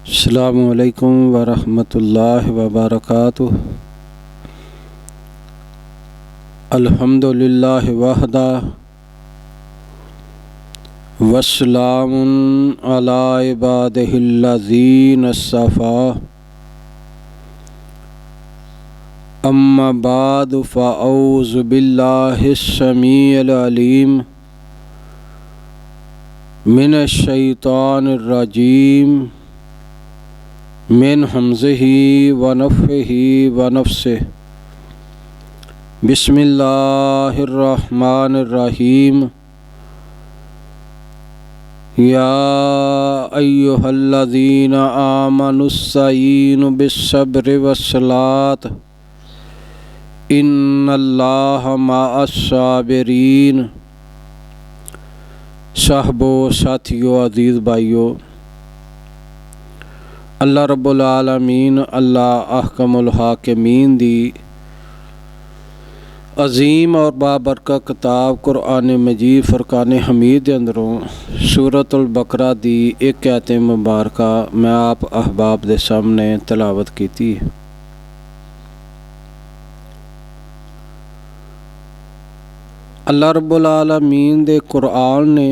अस्सलामु अलैकुम वरहमतुल्लाहि वबरकातुहू। अल्हम्दुलिल्लाहि वहदा वस्सलामुन अला इबादिहिल्लज़ीना अस्सफ़ा। अम्मा बाद फ़अऊज़ु बिल्लाहिस्समीइल अलीम मिनश्शैतानिर रजीम मिन हमज़िही व नफ़्ख़िही व नफ़्सिही। बिस्मिल्लाहिर रहमानिर रहीम। या अय्युहल्लज़ीना आमनुस्सईनु बिस्सब्रि वस्सलात इन्नल्लाहा मअस्साबिरीन। साहबो साथियों अज़ीज़ भाइयों, अल्लाह रब्बुल आलमीन अल्लाह अहकमुल हाकिमीन दी अज़ीम और बाबरकत किताब कुरान मजीद फ़ुरक़ान हमीद के अंदरों सूरतुल बकरा दी एक आयत मुबारक मैं आप अहबाब दे सामने तलावत की है। अल्लाह रब्बुल आलमीन दे कुरान ने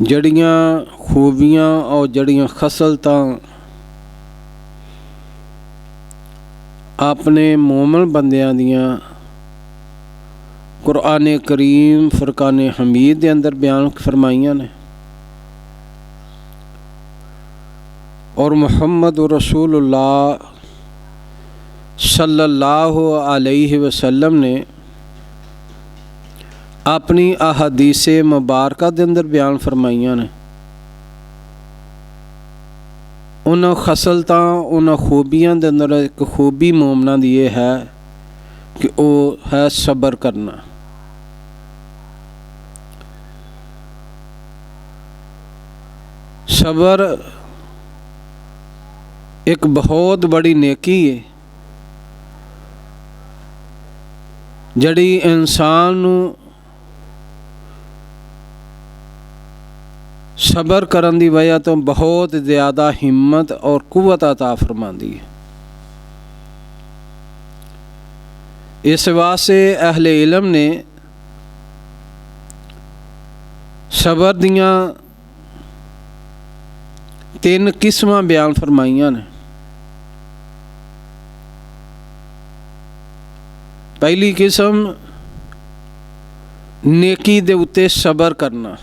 जड़ियाँ खूबियाँ और जड़ियाँ खसलतां अपने मोमन बंदियां दियां कुरान करीम फ़ुरक़ान हमीद के अंदर बयान फरमाइयां ने और मुहम्मद रसूलुल्लाह सल्लल्लाहु अलैहि वसल्लम ने अपनी अहादीस मुबारक के अंदर बयान फरमाइयां ने। उन्होंने खसलतां उन्होंने खूबियां के अंदर एक खूबी मोमना की यह है कि वह है सब्र करना। सब्र एक बहुत बड़ी नेकी है जड़ी इंसान नू सब्र करन दी वजह तो बहुत ज़्यादा हिम्मत और कुव्वत अता फरमाती है। इस वास्ते अहले इल्म ने सब्र दियाँ 3 किस्मां बयान फरमाइयां ने। पहली किस्म नेकी दे उत्ते सब्र करना।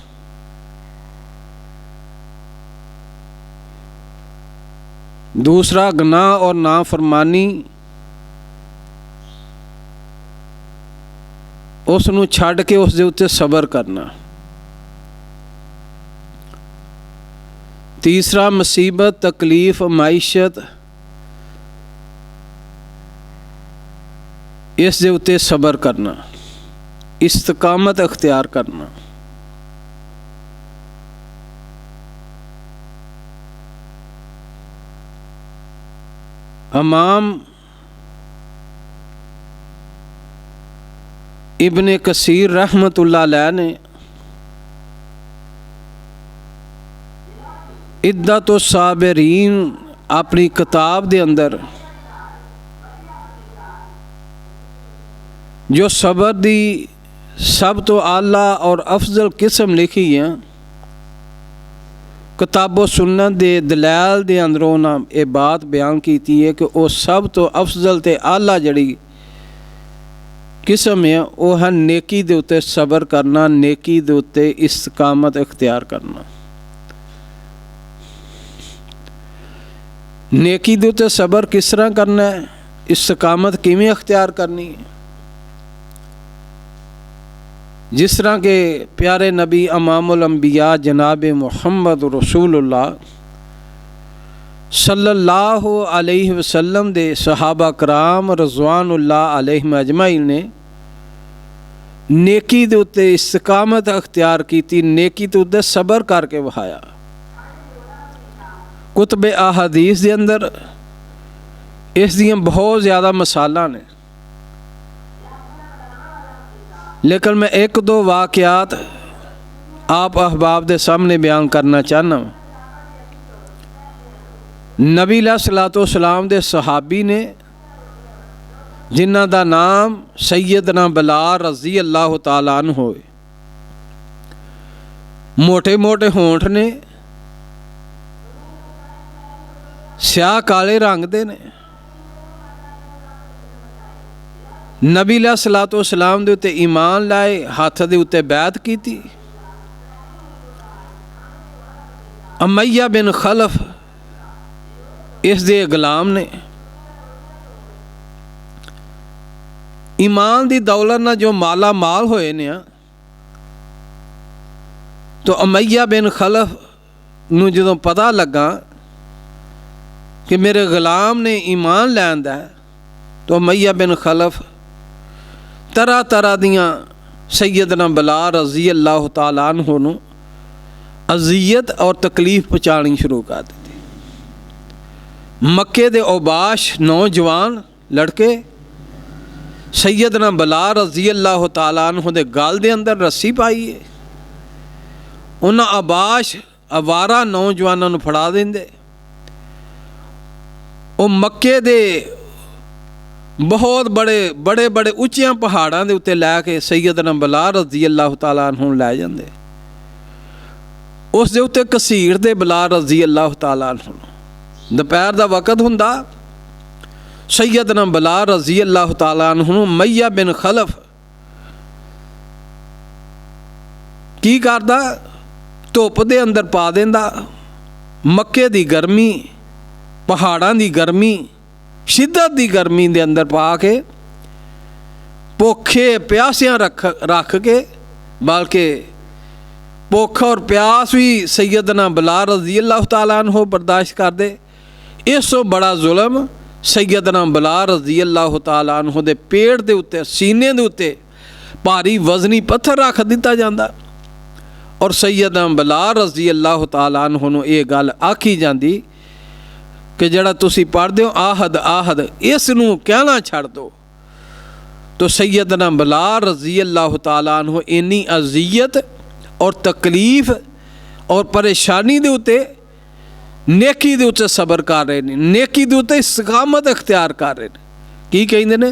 दूसरा गुनाह और नाफरमानी उसनू छड़ के उस दे उत्ते सब्र करना। तीसरा मुसीबत तकलीफ माइशत इस दे उत्ते सब्र करना, इस्तकामत अख्तियार करना। इमाम इब्ने कसीर रहमतुल्लाह अलैह ने इद्दतु साबिरीन अपनी किताब दे अंदर जो सब्र दी सब तो आला और अफजल किस्म लिखी है किताबो सुन्नत दे दलाल दे अंदरों ना ये बात बयान की है कि वह सब तो अफजल ते आला जड़ी किस्म है वह है नेकी दे उत्ते सब्र करना, नेकी दे उत्ते इस्तकामत इख्तियार करना। नेकी दे उत्ते सब्र किस तरह करना है, इस्तकामत किवें इख्तियार करनी है। जिस तरह के प्यारे नबी इमामुल अंबिया जनाब मुहम्मद रसूलुल्लाह सल्लल्लाहु अलैहि वसल्लम दे सहाबा कराम रज़वानुल्लाह अलैहिम अजमाइन ने नेकी दे उत्ते इस्तकामत अख्तियार की, नेकी दे उत्ते सब्र करके वहाया। कुतुब अहादीस के अंदर इस दियां बहुत ज़्यादा मिसालां ने, लेकिन मैं एक दो वाक़यात आप अहबाब के सामने बयान करना चाहना। नबी अलैहिस्सलाम दे सहाबी ने जिन्हां दा नाम सैयदना बिलाल रज़ी अल्लाह तआला अन्हु होए। मोटे मोटे होंठ ने, स्याह काले रंग दे ने। नबी अलैहिस्सलाम दे उत्ते ईमान लाए, हथ दे उत्ते बैत कीती। उमैया बिन खलफ इस दे गुलाम ने। ईमान दी दौलत ना जो माला माल होए ने, तो उमैया बिन खलफ नूं जदों पता लगा कि मेरे गुलाम ने ईमान लैंदा है, तो उमैया बिन खलफ तरह तरह दियां सैयदना बिलाल रज़ी अल्लाह तआला अन्हु नूं अज़ियत और तकलीफ पहुँचानी शुरू कर दी। मक्के दे औबाश नौजवान लड़के सैयदना बिलाल रज़ी अल्लाह तआला अन्हु दे गल दे अंदर रस्सी पाई है, उन्हां अबाश अवारा नौजवानों नूं फड़ा देंदे। वो मक्के दे बहुत बड़े बड़े बड़े उच्चियां पहाड़ां दे उत्ते लैके सैयदना बिलाल रज़ी अल्लाह तआला अन्हु लै जांदे। उस दे उत्ते घसीट दे बिलाल रज़ी अल्लाह तआला अन्हु। दोपहर दा वक़्त हुंदा, सैयदना बिलाल रज़ी अल्लाह तआला अन्हु उमैया बिन खलफ की करदा, धुप दे अंदर पा देंदा। मक्के दी गर्मी, पहाड़ां दी गर्मी, शिद्दत दी गर्मी दे अंदर पा के भुखे प्यासियां रख के, बल्कि भुख और प्यास भी सैयदना बिलाल रज़ी अल्लाह तआला अन्हु बर्दाश्त करदे। इस तो बड़ा जुल्म सैयदना बिलाल रज़ी अल्लाह तआला अन्हु दे पेट दे उत्ते, सीने दे उत्ते भारी वजनी पत्थर रख दिता जांदा और सैयदना बिलाल रज़ी अल्लाह तआला अन्हु नूं ये गल आखी जांदी कि जड़ा तुसी पढ़दे हो आहद आहद, इस नूं कहना छड़ दो। तो सैयदना बिलाल रज़ी अल्लाह तआला अन्हु इन्नी अज़ियत और तकलीफ और परेशानी दे उत्ते नेकी दे उत्ते सबर कर रहे हैं, नेकी दे उत्ते इस्तकामत इख्तियार कर रहे हैं। की कहंदे ने,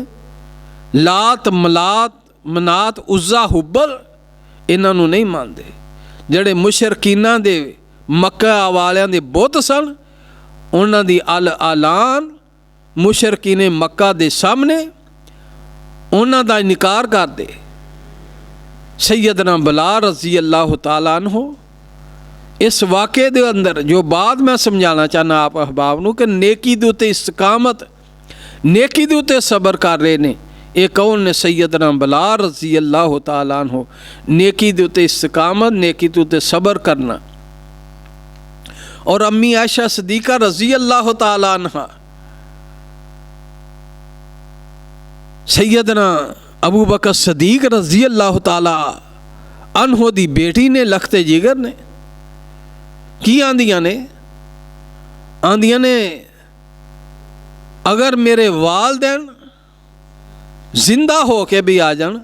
लात मलात मनात उज़्ज़ा हुब्बल इन्हां नूं नहीं मानते। ਜਿਹੜੇ मुशरकीनां दे मक्का वालियां दे बुत सन, उन्हां दी अल आलान मुशरकीने मक्का दे सामने उन्हां दा इनकार करदे। सैयदना बिलाल रज़ी अल्लाह तआला अन्हु इस वाक़े दे अंदर जो बात मैं समझाना चाहना आप अहबाब नूं कि नेकी दे उत्ते इस्तकामत, नेकी दे उत्ते सबर कर रहे ने। ये कौन ने? सैयदना बिलाल रज़ी अल्लाह तआला अन्हु। नेकी दे उत्ते इस्तकामत, नेकी दे उत्ते सबर करना। और अम्मी आयशा सिद्दीक़ा रज़ी अल्लाह तआला अन्हा, सैयदना अबू बकर सिद्दीक़ रज़ी अल्लाह तआला अन्हु दी बेटी ने, लखते जिगर ने, की आंदियां ने? आंदियां ने अगर मेरे वालदैन जिंदा हो के भी आ जान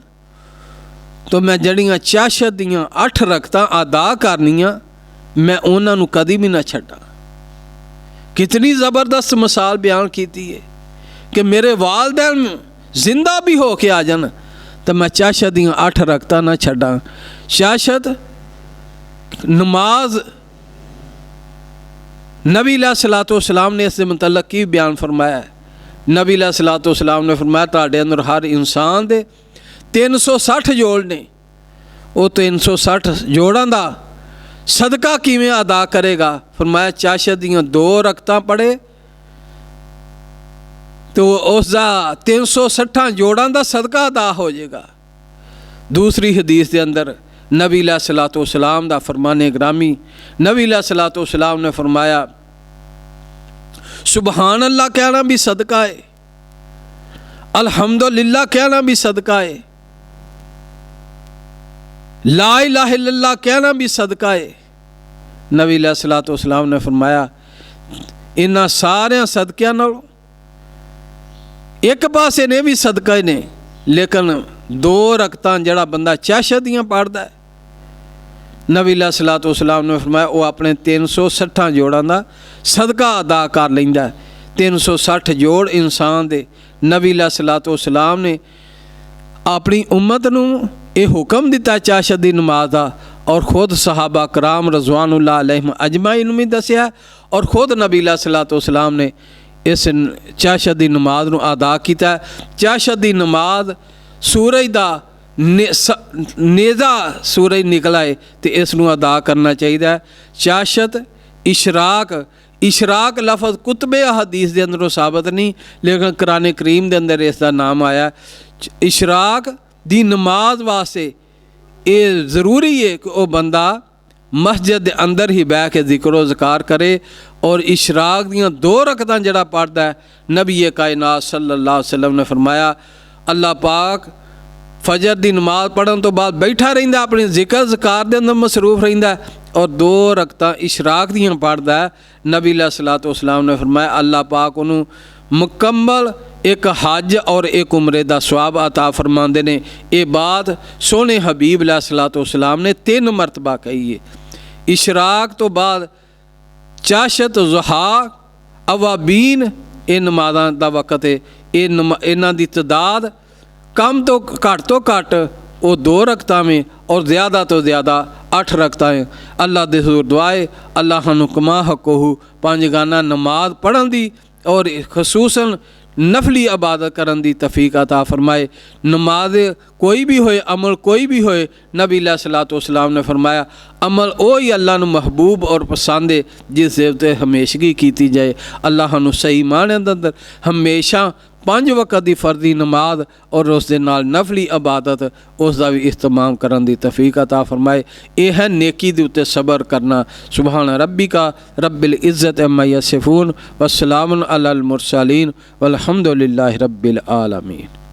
तो मैं जड़ियाँ चाशत दियाँ 8 रकतां अदा करनियाँ, मैं उन्हां नूं कदी भी ना छड्डा। कितनी ज़बरदस्त मिसाल बयान की है कि मेरे वालदैन जिंदा भी हो के आ जान तो मैं चाशत दियाँ 8 रकतां ना छड्डा। चाशत नमाज नबी अलैहिस्सलाम ने इसके मुतल्लक की बयान फरमाया है। नबी अलैहिस्सलाम ने फरमाया तुहाडे अंदर हर इंसान दे 360 जोड़ ने, वो 360 जोड़ां दा सदका किवें अदा करेगा? फरमाया चाशत दियाँ 2 रकतां पढ़े तो उसका 360 जोड़ां दा सदका अदा हो जाएगा। दूसरी हदीस के अंदर नबी अलैहिस्सलाम दा फरमाने ग्रामी, नबी अलैहिस्सलाम ने फरमाया सुबहान अल्लाह कहना भी सदका है, अल्हम्दुलिल्लाह कहना भी सदका है, ला इलाहा इल्लल्लाह कहना भी सदका है। नबी अलैहिस्सलाम ने फरमाया इन्हां सारे सदकियां नालों एक पासे ने भी सदका ने, लेकिन 2 रकतां जड़ा बंदा चाशत दियां पढ़दा है नबी अलैहिस्सलाम ने फरमाया वो अपने 360 जोड़ां दा सदका अदा कर लैंदा। 360 जोड़ इंसान दे नबी अलैहिस्सलाम ने अपनी उम्मत नूं ये हुक्म दिता चाशत दी नमाज दा, और खुद सहाबा कराम रज़वानुल्लाह अलैहिम अजमाइन भी दसिया, और खुद नबी अलैहिस्सलाम ने इस चाशत दी नमाज नूं अदा किया। चाशत दी नमाज सूरज दा नेज़ा सूरज निकल आए तो इसनूं अदा करना चाहिए। चाशत इशराक लफज कुतबे हदीस के अंदरों साबित नहीं, लेकिन कुरान करीम के अंदर इसका नाम आया। इशराक दी नमाज वास्ते ये ज़रूरी है कि वह बंदा मस्जिद के अंदर ही बह के जिक्र ज़कार करे, और इशराक दियाँ 2 रकतां जड़ा पढ़ता है, नबी कायनात सल्लल्लाहु अलैहि वसल्लम ने फरमाया अल्लाह पाक फजर की नमाज पढ़न तो बाद बैठा रहिंदा, अपने जिक्र ज़कार के अंदर मसरूफ़ रहिंदा, और 2 रकतां इशराक दियां पढ़दा है। नबी अलैहिस्सलाम ने फरमाया अल्लाह पाक उन्होंने मुकम्मल एक हज और एक उमरे का सवाब अता फरमाते ने। ये बात सोने हबीब अलैहिस्सलाम ने 3 मरतबा कही है। इशराक तो बाद चाशत ज़ुहा अवाबीन ये नमाज़ां दा वक़्त है। इन्हां दी तादाद कम तो घट वो 2 रकतां में, और ज़्यादा तो ज़्यादा 8 रकतां हैं। अल्लाह दे हुज़ूर दुआए अल्लाह सानूं कमा हक़हू 5 गाना नमाज पढ़न दी और खसूसन नफली इबादत करन दी तौफीक अता फरमाए। नमाज कोई भी होए, अमल कोई भी होए, नबी अलैहिस्सलाम ने फरमाया अमल वो ही अल्लाह नूं महबूब और पसंद है जिस दे हमेशगी की जाए। अल्लाह सानूं सही माने अंदर हमेशा 5 वक़्त की फर्जी नमाज और उस दे नाल नफली इबादत उसका भी इस्तेमाल करन दी तौफीक अता फरमाए। यह है नेकी दे उत्ते सबर करना। सुबहान रब्बिका रब्बिल इज़्ज़ति अम्मा यसिफून वस्सलामुन अलल मुरसलीन वल्हम्दुलिल्लाहि रब्बिल आलमीन।